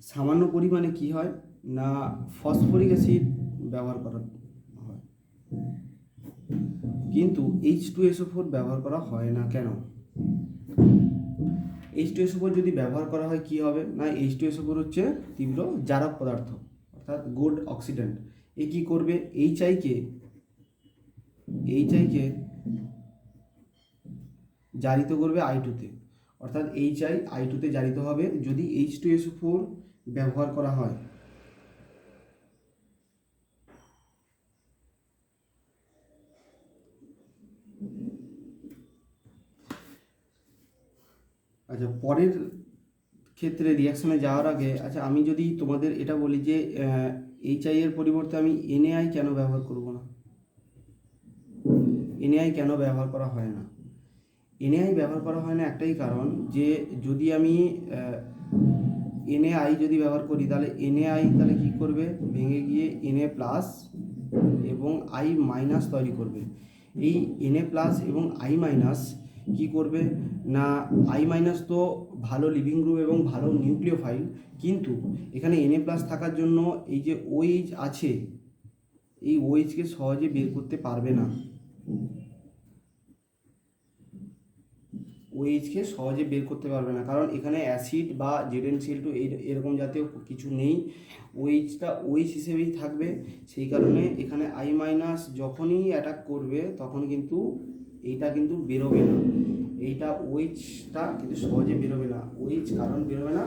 সামান্য পরিমাণে কি হয় না ফসফরিক অ্যাসিড ব্যবহার করা হয়, কিন্তু H2SO4 ব্যবহার করা হয় না। কেন? H2SO4 যদি ব্যবহার করা হয় কি হবে না, H2SO4 হচ্ছে তীব্র জারক পদার্থ অর্থাৎ গুড অক্সিডেন্ট। এ কি করবে HI কে জারিত করবে I2-তে, অর্থাৎ HI I2-তে জারিত হবে যদি H2SO4 ব্যবহার করা হয়। আচ্ছা, পরের ক্ষেত্রে রিয়াকশানে যাওয়ার আগে আচ্ছা আমি যদি তোমাদের এটা বলি যে এইচআই এর পরিবর্তে আমি এনএআই কেন ব্যবহার করব না, এনএআই কেন ব্যবহার করা হয় না? এনএআই ব্যবহার করা হয় না একটাই কারণ, যে যদি আমি এনএআই যদি ব্যবহার করি তাহলে এনএআই তাহলে কী করবে, ভেঙে গিয়ে এনএ প্লাস এবং আই মাইনাস তৈরি করবে। এই এনএ প্লাস এবং আই মাইনাস কী করবে না, আই মাইনাস তো ভালো লিভিং গ্রুপ এবং ভালো নিউক্লিওফাইল, কিন্তু এখানে এনএ প্লাস থাকার জন্য এই যে ওএইচ আছে, এই ওএইচকে সহজে বের করতে পারবে না, ওএইচকে সহজে বের করতে পারবে না, কারণ এখানে অ্যাসিড বা ZnCl2 এরকম জাতীয় কিছু নেই, ওএইচটা ওএইচ হিসেবেই থাকবে। সেই কারণে এখানে আই মাইনাস যখনই অ্যাটাক করবে তখন কিন্তু এইটা কিন্তু বেরোবে না, এইটা ওএইচটা কিন্তু সহজে বেরোবে না। ওএইচ কারণ বেরোবে না,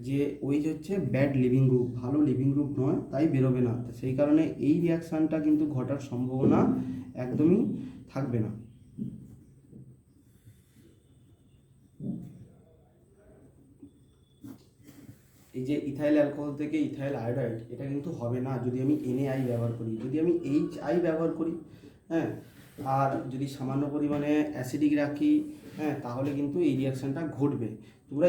যে ওএইচ হচ্ছে ব্যাড লিভিং গ্রুপ, ভালো লিভিং গ্রুপ নয়, তাই বেরোবে না। সেই কারণে এই রিয়াকশানটা কিন্তু ঘটার সম্ভাবনা একদমই থাকবে না। এই যে ইথাইল অ্যালকোহল থেকে ইথাইল আয়োডাইড, এটা কিন্তু হবে না যদি আমি NaI ব্যবহার করি। যদি আমি HI ব্যবহার করি, হ্যাঁ, আর যদি সামান্য পরিমাণে অ্যাসিডিক রাখি, হ্যাঁ, তাহলে কিন্তু এই রিয়াকশানটা ঘটবে। তোমরা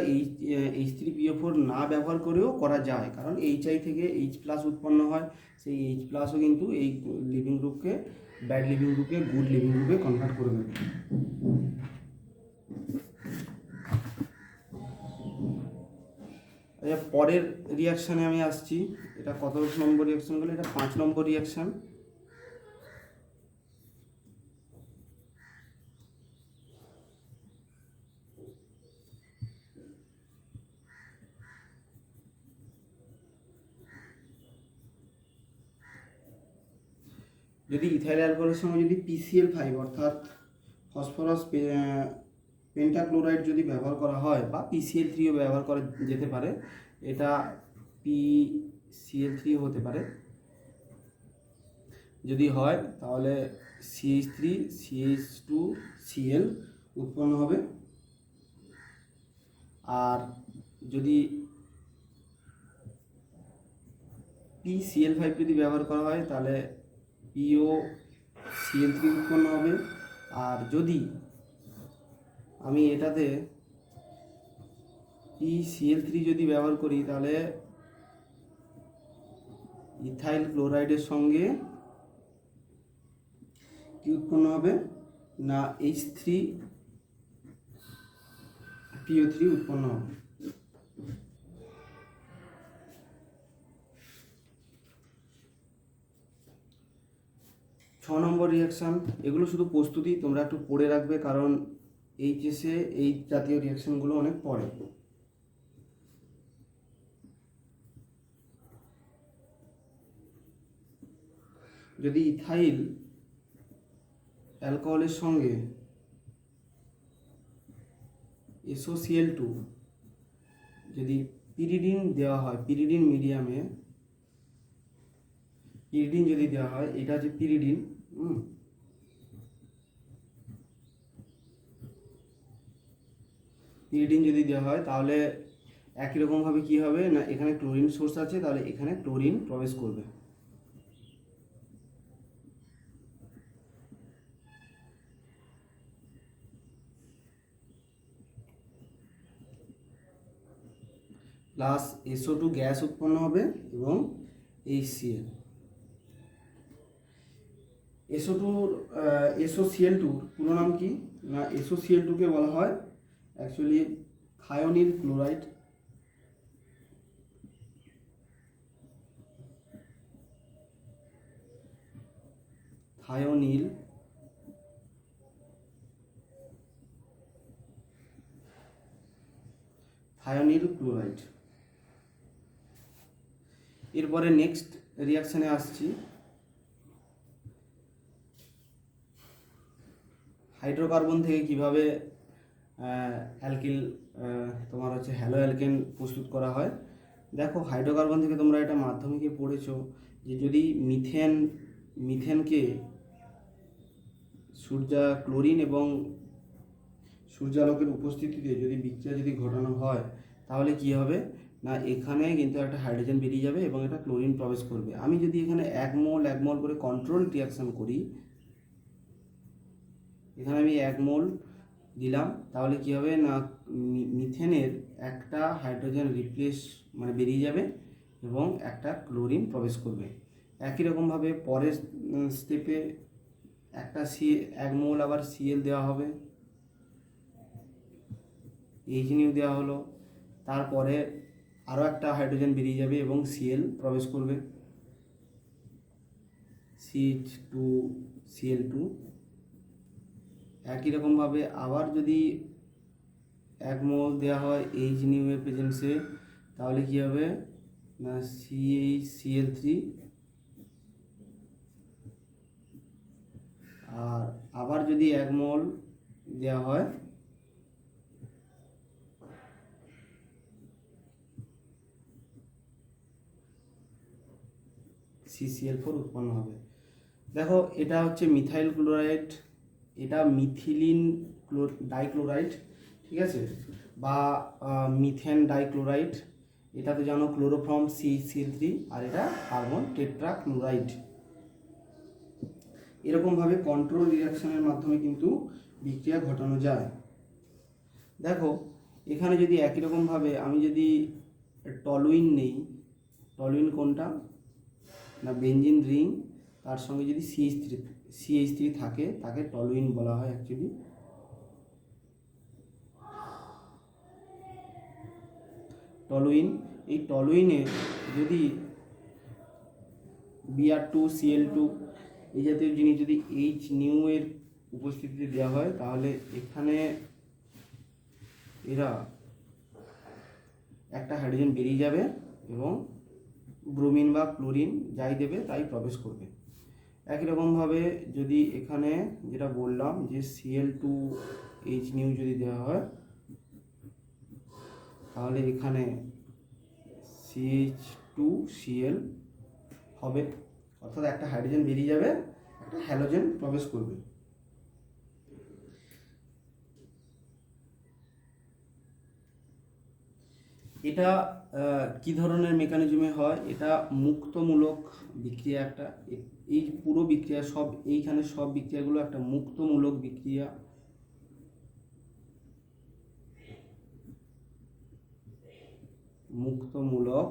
H3PO4 না ব্যবহার করেও করা যায়, কারণ HI থেকে H+ উৎপন্ন হয়, সেই H+ও কিন্তু এই লিভিং গ্রুপকে, ব্যাড লিভিং গ্রুপকে গুড লিভিং গ্রুপে কনভার্ট করে দেবে। আচ্ছা, পরের রিয়াকশানে আমি আসছি। এটা কত নম্বর রিয়াকশান বলে, এটা 5 নম্বর রিয়াকশান। যদি ইথাইল অ্যালকোহলের সঙ্গে যদি PCl5 অর্থাৎ ফসফরাস পেন্টাক্লোরাইড যদি ব্যবহার করা হয়, বা PCl3ও ব্যবহার করা যেতে পারে, এটা PCl3 হতে পারে, যদি হয় তাহলে CH3CH2Cl উৎপন্ন হবে। আর যদি PCl5 যদি ব্যবহার করা হয় তাহলে POCl3 উৎপন্ন হবে। আর যদি আমি এটাতে PCl3 যদি ব্যবহার করি তাহলে ইথাইল ক্লোরাইডের সঙ্গে কি উৎপন্ন হবে না, H3PO3 উৎপন্ন হবে। 6 নম্বর রিয়াকশান, এগুলো শুধু প্রস্তুতি, তোমরা একটু পড়ে রাখবে, কারণ এইচএসে এই জাতীয় রিয়াকশানগুলো অনেক পড়ে। যদি ইথাইল অ্যালকোহলের সঙ্গে SOCl2 যদি পিরিডিন দেওয়া হয়, পিরিডিন মিডিয়ামে পিরিডিন যদি দেওয়া হয়, এটা হচ্ছে পিরিডিন, পিরিডিন যদি দেওয়া হয় তাহলে একই রকমভাবে কী হবে না, এখানে ক্লোরিন সোর্স আছে, তাহলে এখানে ক্লোরিন প্রবেশ করবে। প্লাস SO2 গ্যাস উৎপন্ন হবে এবং HCl। SOCl2 পুরো নাম কি না, SOCl2কে বলা হয় actually thionyl chloride. Thionyl chloride. এরপরে নেক্সট রিয়াকশানে আসছি। হাইড্রোকার্বন থেকে কিভাবে অ্যালকিল তোমার হচ্ছে হ্যালো অ্যালকেন প্রস্তুত করা হয়। দেখো, হাইড্রোকার্বন থেকে তোমরা এটা মাধ্যমিকে পড়েছো, যে যদি মিথেনকে ক্লোরিন এবং সূর্যালোকের উপস্থিতিতে যদি বিক্রিয়া যদি ঘটানো হয় তাহলে কি হবে না, এখানে কিন্তু একটা হাইড্রোজেন বেরিয়ে যাবে এবং একটা ক্লোরিন প্রবেশ করবে। আমি যদি এখানে 1 মোল করে কন্ট্রোল রিয়াকশান করি, এখানে আমি 1 মোল দিলাম, তাহলে কি হবে না, মিথেনের একটা হাইড্রোজেন রিপ্লেস মানে বেরিয়ে যাবে এবং একটা ক্লোরিন প্রবেশ করবে। একই রকমভাবে পরের স্টেপে একটা 1 মোল আবার Cl দেওয়া হবে, H দেওয়া হলো, তারপরে আরও একটা হাইড্রোজেন বেরিয়ে যাবে এবং Cl প্রবেশ করবে, CH2Cl2। একই রকমভাবে আবার যদি 1 মোল দেওয়া হয় H এর প্রেজেন্সে, তাহলে কি হবে না, CH Cl3। আর আবার যদি 1 মোল দেওয়া হয় CCl4 উৎপন্ন হবে। দেখো এটা হচ্ছে মিথাইল ক্লোরাইড, এটা মিথিলিন ডাইক্লোরাইড, ঠিক আছে, বা মিথেন ডাইক্লোরাইড। এটা তো জানো ক্লোরোফর্ম CH3, আর এটা কার্বন টেট্রাক্লোরাইড। এরকমভাবে কন্ট্রোল রিয়াকশনের মাধ্যমে কিন্তু বিক্রিয়া ঘটানো যায়। দেখো এখানে যদি একই রকমভাবে আমি যদি টলুইন নেই, টলুইন কোনটা না, বেঞ্জিন রিং, তার সঙ্গে যদি CH3 থাকে তাকে টলুইন বলা হয় অ্যাকচুয়ালি। টলুইন, এই টলুইনে যদি Br2Cl2 এই জাতীয় জিনিস যদি H এর উপস্থিতিতে দেওয়া হয়, তাহলে এখানে এরা একটা হাইড্রোজেন বেরিয়ে যাবে এবং ব্রোমিন বা ক্লোরিন যাই দেবে তাই প্রবেশ করবে। একই রকমভাবে যদি এখানে যেটা বললাম যে Cl2H যদি দেওয়া হয়, তাহলে এখানে CH2Cl হবে, অর্থাৎ একটা হাইড্রোজেন বেরিয়ে যাবে, একটা হ্যালোজেন প্রবেশ করবে। এটা কি ধরনের মেকানিজমে হয়, এটা মুক্তমূলক বিক্রিয়া একটা। এই পুরো বিক্রিয়া এইখানে সব বিক্রিয়াগুলো একটা মুক্তমূলক বিক্রিয়া। মুক্তমূলক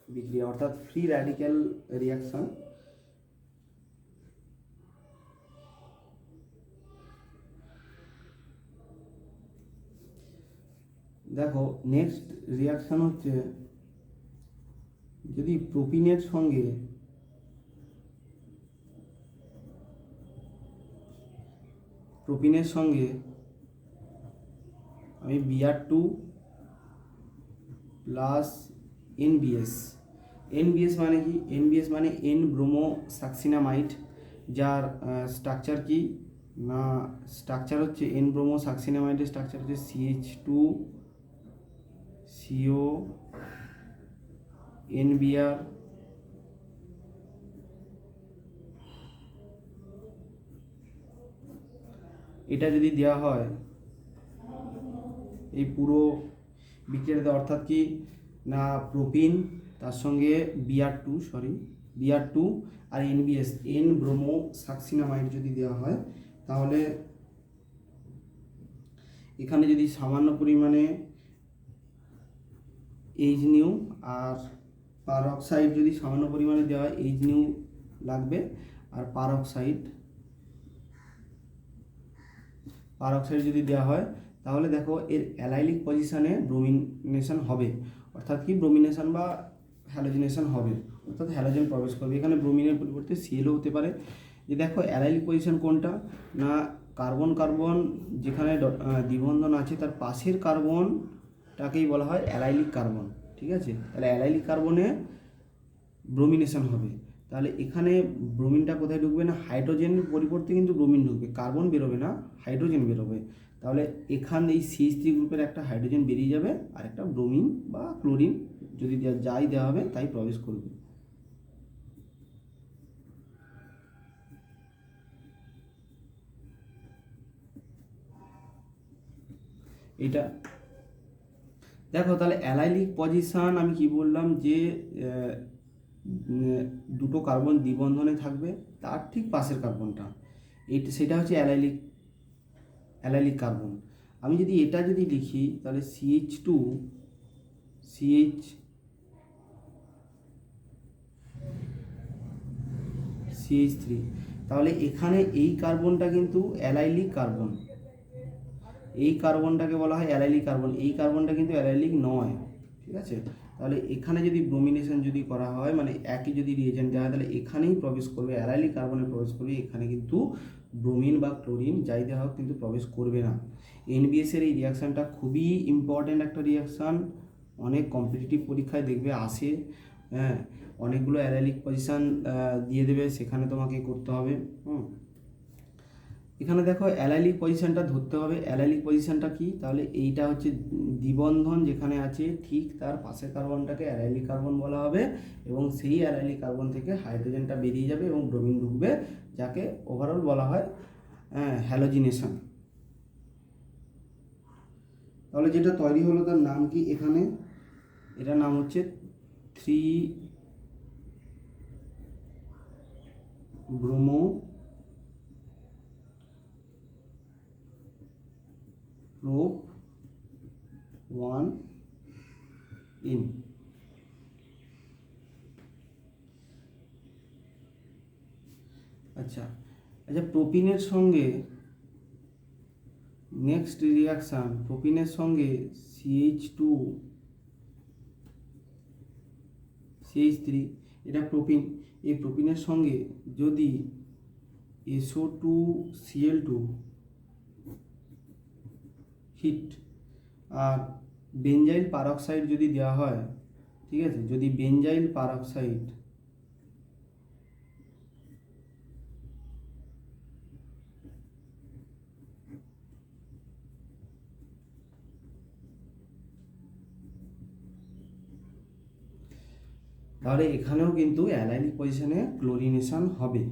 বিক্রিয়া অর্থাৎ ফ্রি র্যাডিক্যাল রিয়াকশন। দেখো নেক্সট রিয়াকশন হচ্ছে, যদি প্রোপিনের সঙ্গে আমি Br2 প্লাস NBS মানে কি, NBS মানে N ব্রোমো সাকসিনামাইড, যার স্ট্রাকচার কি না, স্ট্রাকচার হচ্ছে N ব্রোমো সাকসিনামাইডের স্ট্রাকচার হচ্ছে CH2CO NBr, এটা যদি দেওয়া হয় এই পুরো বিক্রিয়াতে, অর্থাৎ কি না, প্রোপিন তার সঙ্গে Br2 আর NBS N ব্রোমো সাকসিনামাইড যদি দেওয়া হয়, তাহলে এখানে যদি সামান্য পরিমাণে H আর পারঅক্সাইড যদি সামান্য পরিমাণে দেওয়া হয়, H লাগবে, আর পারঅক্সাইড যদি দেওয়া হয়, তাহলে দেখো এর অ্যালাইলিক পজিশনে ব্রোমিনেশন হবে, অর্থাৎ কি ব্রোমিনেশন বা হ্যালোজিনেশন হবে, অর্থাৎ হ্যালোজেন প্রবেশ করবে। এখানে ব্রোমিনের পরিবর্তে Clও হতে পারে। যে দেখো অ্যালাইলিক পজিশন কোনটা না, কার্বন যেখানে দ্বিবন্ধন আছে তার পাশের কার্বনটাকেই বলা হয় অ্যালাইলিক কার্বন, ঠিক আছে। তাহলে অ্যালাইলিক কার্বনে ব্রোমিনেশন হবে, তাহলে এখানে ব্রোমিনটা কোথায় ঢুকবে না, হাইড্রোজেন পরিবর্তে কিন্তু ব্রোমিন ঢুকবে, কার্বন বেরোবে না, হাইড্রোজেন বেরোবে। তাহলে এখানে এই CH3 গ্রুপের একটা হাইড্রোজেন বেরিয়ে যাবে আর একটা ব্রোমিন বা ক্লোরিন যদি যাই দেওয়া হবে তাই প্রবেশ করবে। এটা দেখো, তাহলে অ্যালাইলিক পজিশন আমি কি বললাম যে দুটো কার্বন দ্বিবন্ধনে থাকবে, তার ঠিক পাশের কার্বনটা সেটা হচ্ছে অ্যালাইলিক কার্বন। আমি যদি এটা যদি লিখি তাহলে CH2 CH3, তাহলে এখানে এই কার্বনটা কিন্তু অ্যালাইলিক কার্বন, এই কার্বনটাকে বলা হয় অ্যালাইলিক কার্বন, এই কার্বনটা কিন্তু অ্যালাইলিক নয়, ঠিক আছে। তাহলে এখানে যদি ব্রোমিনেশন যদি করা হয়, মানে একই যদি রিয়েজেন্ট দেওয়া হয়, তাহলে এখানেই প্রবেশ করবে অ্যালাইলিক কার্বনে প্রবেশ করবে, এখানে কিন্তু ব্রোমিন বা ক্লোরিন যাই দেওয়া হোক কিন্তু প্রবেশ করবে না। NBS এর এই রিয়াকশানটা খুবই ইম্পর্ট্যান্ট একটা রিয়াকশান, অনেক কম্পিটিটিভ পরীক্ষায় দেখবে আসে, হ্যাঁ, অনেকগুলো অ্যালাইলিক পজিশান দিয়ে দেবে, সেখানে তোমাকে করতে হবে। এখানে দেখো অ্যালাইলিক পজিশনটা ধরতে হবে। অ্যালাইলিক পজিশনটা কি, তাহলে এইটা হচ্ছে দ্বিবন্ধন যেখানে আছে ঠিক তার পাশের কার্বনটাকে অ্যালাইলিক কার্বন বলা হবে, এবং সেই অ্যালাইলিক কার্বন থেকে হাইড্রোজেনটা বেরিয়ে যাবে এবং ব্রোমিন ঢুকবে, যাকে ওভারঅল বলা হয় হ্যালোজিনেশন। তাহলে যেটা তৈরি হলো তার নাম কি, এখানে এটার নাম হচ্ছে 3-ব্রোমো প্রোপ 1-ইন। আচ্ছা, প্রোপিনের সঙ্গে নেক্সট রিয়াকশান, প্রোপিনের সঙ্গে CH2 CH3, এটা প্রোপিন। এই প্রোপিনের সঙ্গে যদি SO2Cl2 হিট আর বেঞ্জাইল পারঅক্সাইড যদি দেওয়া হয়, ঠিক আছে, যদি বেঞ্জাইল পারঅক্সাইড তাহলে এখানেও কিন্তু অ্যালাইলিক পজিশনে ক্লোরিনেশন হবে।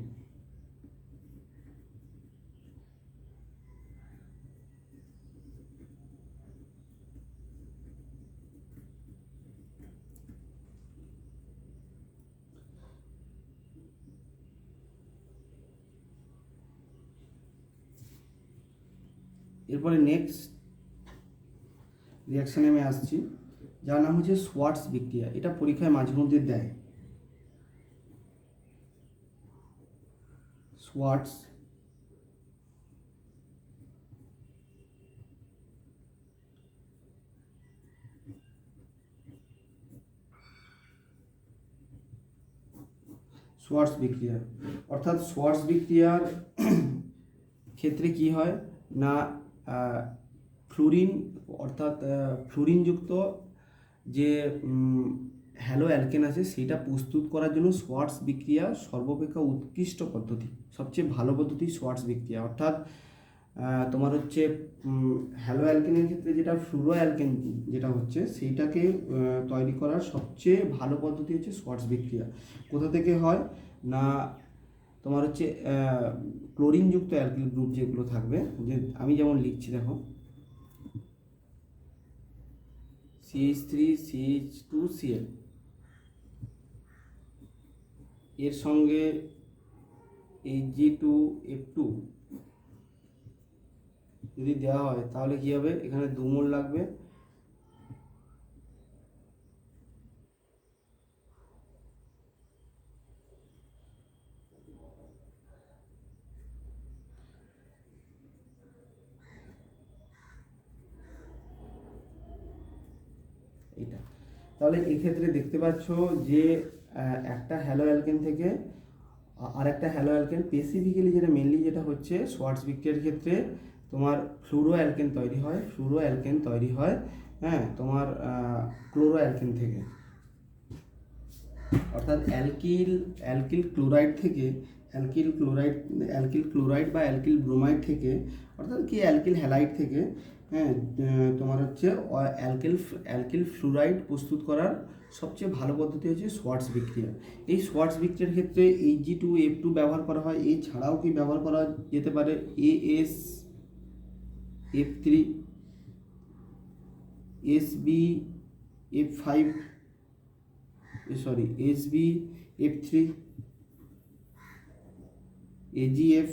এরপরে নেক্সট রিয়াকশানে আমি আসছি, যার নাম হচ্ছে সোয়ার্টস বিক্রিয়া। এটা পরীক্ষায় মাঝে মধ্যে দেয়। সোয়ার্টস বিক্রিয়া, অর্থাৎ সোয়ার্টস বিক্রিয়ার ক্ষেত্রে কি হয় না, ফ্লুরিন অর্থাৎ ফ্লুরিনযুক্ত যে হ্যালো অ্যালকেন আছে সেটা প্রস্তুত করার জন্য সোয়ার্টস বিক্রিয়া সর্বাপেক্ষা উৎকৃষ্ট পদ্ধতি, সবচেয়ে ভালো পদ্ধতি সোয়ার্টস বিক্রিয়া। অর্থাৎ তোমার হচ্ছে হ্যালো অ্যালকেনের ক্ষেত্রে যেটা ফ্লুরো অ্যালকেন যেটা হচ্ছে সেইটাকে তৈরি করার সবচেয়ে ভালো পদ্ধতি হচ্ছে সোয়ার্টস বিক্রিয়া। কোথা থেকে হয় না, তোমার হচ্ছে ক্লোরিনযুক্ত অ্যালকিল গ্রুপ যেগুলো থাকবে, যে আমি যেমন লিখছি দেখো CH3CH2Cl, এর সঙ্গে Hg2F2 যদি দেওয়া হয় তাহলে কি হবে, এখানে 2 মোল লাগবে, এটা। তাহলে এক্ষেত্রে দেখতে পাচ্ছ যে একটা হ্যালো অ্যালকেন থেকে আর একটা হ্যালো অ্যালকেন, স্পেসিফিক্যালি যেটা মেনলি যেটা হচ্ছে সোয়ার্টস বিক্রিয়ার ক্ষেত্রে তোমার ফ্লুরো অ্যালকেন তৈরি হয়, হ্যাঁ, তোমার ক্লোরো অ্যালকেন থেকে, অর্থাৎ অ্যালকিল ক্লোরাইড থেকে, অ্যালকিল ক্লোরাইড বা অ্যালকিল ব্রোমাইড থেকে, অর্থাৎ কি অ্যালকিল হ্যালাইড থেকে, হ্যাঁ, তোমার হচ্ছে অ্যালকিল ফ্লুরাইড প্রস্তুত করার সবচেয়ে ভালো পদ্ধতি হচ্ছে সোয়ার্টস বিক্রিয়া। এই সোয়ার্টস বিক্রিয়ার ক্ষেত্রে Hg2F2 ব্যবহার করা হয়, এছাড়াও কি ব্যবহার করা যেতে পারে AsF3, SbF5 SbF3 AgF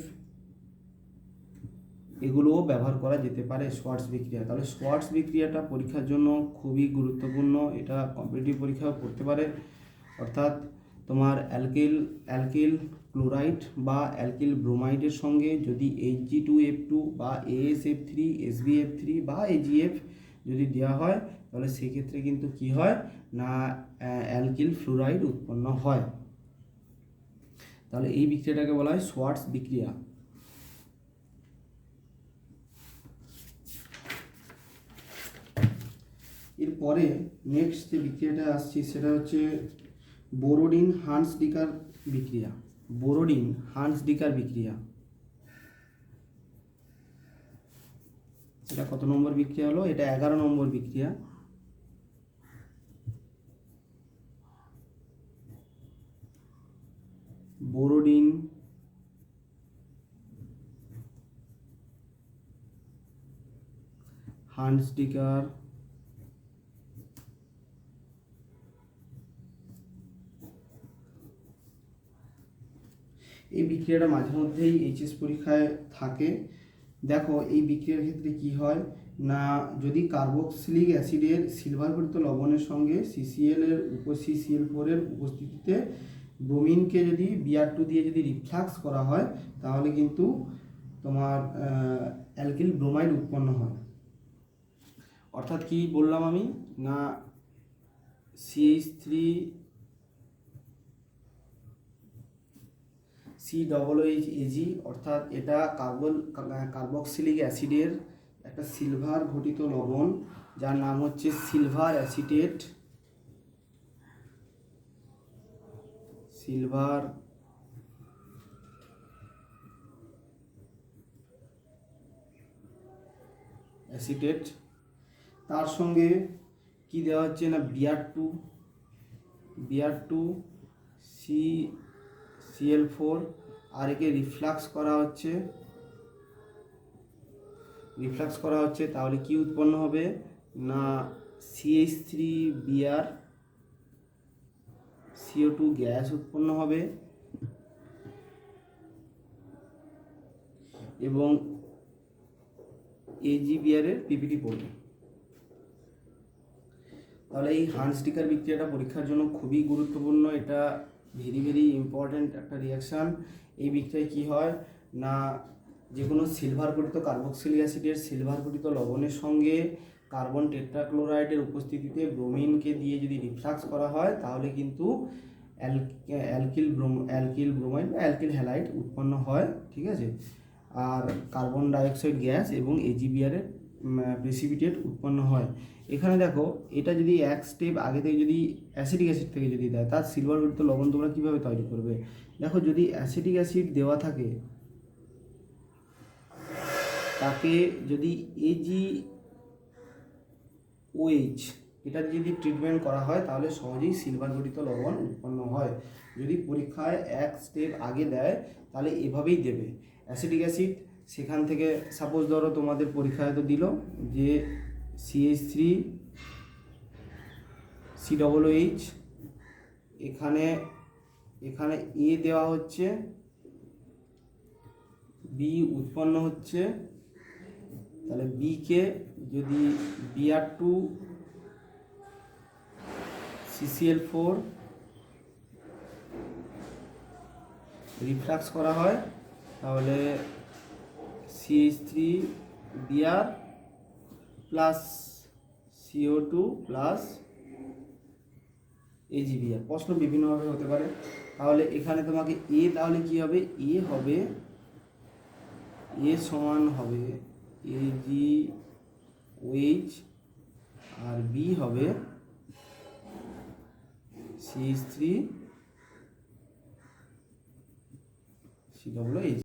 এগুলোও ব্যবহার করা যেতে পারে সোয়ার্টজ বিক্রিয়া। তাহলে সোয়ার্টজ বিক্রিয়াটা পরীক্ষার জন্য খুবই গুরুত্বপূর্ণ, এটা কম্পিটিটিভ পরীক্ষাও পড়তে পারে। অর্থাৎ তোমার অ্যালকিল ক্লোরাইড বা অ্যালকিল ব্রোমাইডের সঙ্গে যদি Hg2F2 বা AsF3 SbF3 বা AgF যদি দেওয়া হয়, তাহলে সেক্ষেত্রে কিন্তু কি হয় না অ্যালকিল ফ্লুরাইড উৎপন্ন হয়। তাহলে এই বিক্রিয়াটাকে বলা হয় সোয়ার্টজ বিক্রিয়া। এরপরে নেক্সট যে বিক্রিয়াটা আসছে সেটা হচ্ছে বোরোডিন হান্সডিকার বিক্রিয়া। বোরোডিন হান্সডিকার বিক্রিয়া, এটা কত নম্বর বিক্রিয়া হলো? এটা 11 নম্বর বিক্রিয়া। বোরোডিন হান্সডিকার এই বিক্রিয়াটা মাঝে মধ্যেই এইচএস পরীক্ষায় থাকে। দেখো এই বিক্রিয়ার ক্ষেত্রে কি হয় না, যদি কার্বক্সিলিক অ্যাসিডের সিলভারঘটিত লবণের সঙ্গে CCl এর CCl4 এর উপস্থিতিতে ব্রোমিনকে যদি Br2 দিয়ে যদি রিফ্লাক্স করা হয়, তাহলে কিন্তু তোমার অ্যালকিল ব্রোমাইড উৎপন্ন হয়। অর্থাৎ কি বললাম আমি না, CH3COOH অর্থাৎ এটা কার্বক্সিলিক অ্যাসিডের একটা সিলভার ঘটিত লবণ, যার নাম হচ্ছে সিলভার অ্যাসিটেট। তার সঙ্গে কি দেওয়া হচ্ছে না Br2 CCl4, আর একে রিফ্লাক্স করা হচ্ছে। তাহলে কি উৎপন্ন হবে না CH3Br CO2 গ্যাস উৎপন্ন হবে এবং AgBr এর পিপিটি পড়বে। তাহলে এই হান্সডিকার বিক্রিয়াটা পরীক্ষার জন্য খুবই গুরুত্বপূর্ণ, এটা ভেরি ইম্পর্ট্যান্ট একটা রিয়াকশান। এই বিক্রিয়ায় কি হয় না, যে কোনো সিলভার ঘটিত কার্বক্সিলিক অ্যাসিডের সিলভার ঘটিত লবণের সঙ্গে কার্বন টেট্রাক্লোরাইডের উপস্থিতিতে ব্রোমিনকে দিয়ে যদি রিফ্লাক্স করা হয়, তাহলে কিন্তু অ্যালকিল ব্রোমাইড বা অ্যালকিল হ্যালাইড উৎপন্ন হয়, ঠিক আছে। আর কার্বন ডাইঅক্সাইড গ্যাস এবং AgBr এর প্রেসিপিটেট উৎপন্ন হয়। এখানে দেখো, এটা যদি এক স্টেপ আগে থেকে যদি অ্যাসিটিক অ্যাসিড থেকে যদি দেয়, তার সিলভার ঘটিত লবণ তোমরা কীভাবে তৈরি করবে? দেখো, যদি অ্যাসিটিক অ্যাসিড দেওয়া থাকে, তাকে যদি AgOH এটা যদি ট্রিটমেন্ট করা হয়, তাহলে সহজেই সিলভার ঘটিত লবণ উৎপন্ন হয়। যদি পরীক্ষায় এক স্টেপ আগে দেয়, তাহলে এভাবেই দেবে। অ্যাসিটিক অ্যাসিড সেখান থেকে সাপোজ ধরো তোমাদের পরীক্ষায় তো দিল যে CH3COOH, এখানে A দেওয়া হচ্ছে, B উৎপন্ন হচ্ছে, তাহলে B কে যদি Br2 CCl4 রিফ্লাক্স করা হয়, তাহলে CH3Br plus CO2 plus AgBr। প্রশ্ন বিভিন্নভাবে হতে পারে। তাহলে এখানে তোমাকে A তাহলে কি হবে? A সমান হবে AgOH, আর B হবে CH3COOH।